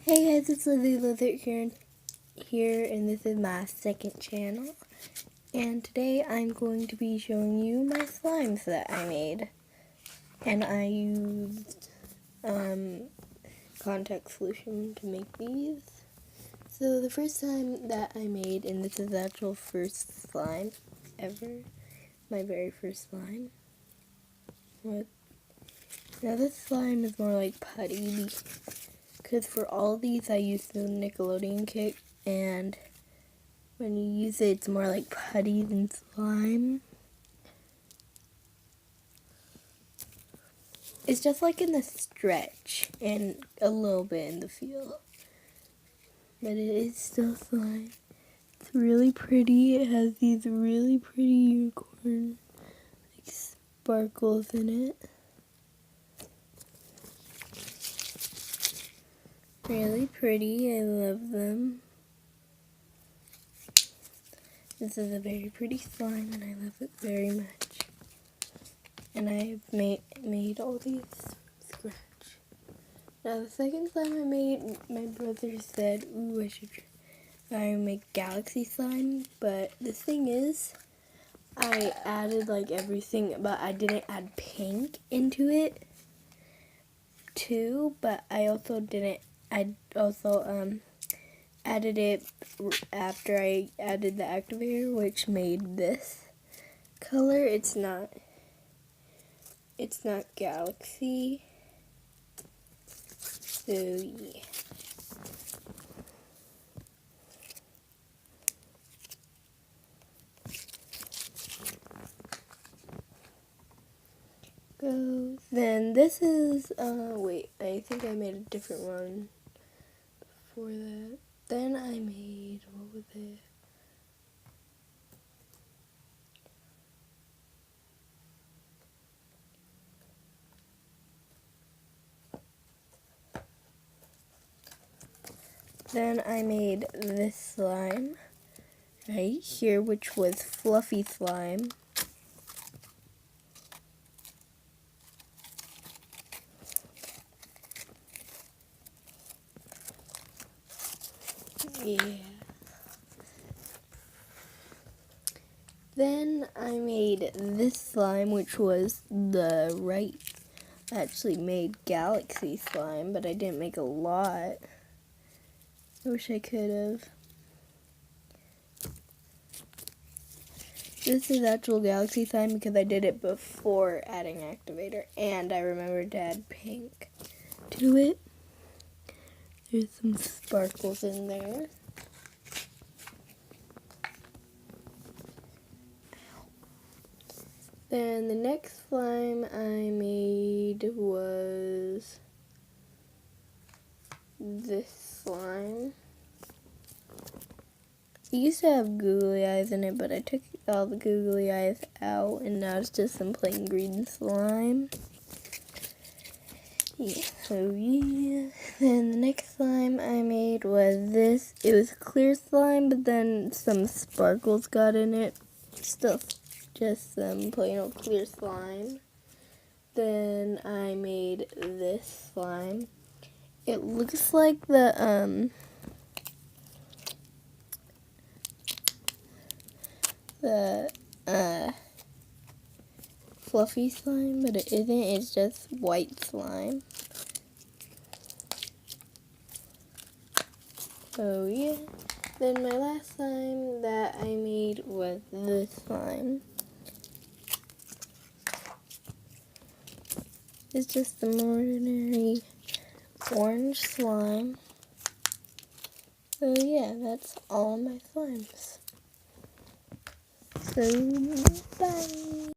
Hey guys, it's Lizzie Lizard here, and this is my second channel. And today I'm going to be showing you my slimes that I made. And I used contact solution to make these. So the first time that I made, and this is the actual first slime ever, my very first slime. Now this slime is more like putty, because for all these I used the Nickelodeon kit, and when you use it, it's more like putty than slime. It's just like in the stretch and a little bit in the feel, but it is still slime. It's really pretty. It has these really pretty unicorn like sparkles in it. Really pretty. I love them. This is a very pretty slime and I love it very much. And I've made all these from scratch. Now the second slime I made, my brother said, ooh, I should try make galaxy slime. But the thing is, I added like everything, but I didn't add pink into it too. But I also added it after I added the activator, which made this color. It's not galaxy. So yeah. Then this is wait, I think I made a different one before that. Then I made, what was it? Then I made this slime right here, which was fluffy slime. Yeah. Then I made this slime, which was actually made galaxy slime, but I didn't make a lot. I wish I could have. This is actual galaxy slime because I did it before adding activator, and I remembered to add pink to it. There's some sparkles in there. Then the next slime I made was this slime. It used to have googly eyes in it, but I took all the googly eyes out, and now it's just some plain green slime. Yeah, so yeah. Then the next slime I made was this. It was clear slime, but then some sparkles got in it. Still just some plain old clear slime. Then I made this slime. It looks like the fluffy slime, but it isn't. It's just white slime. So yeah. Then my last slime that I made was this slime. It's just an ordinary orange slime. So yeah, that's all my slimes. So bye.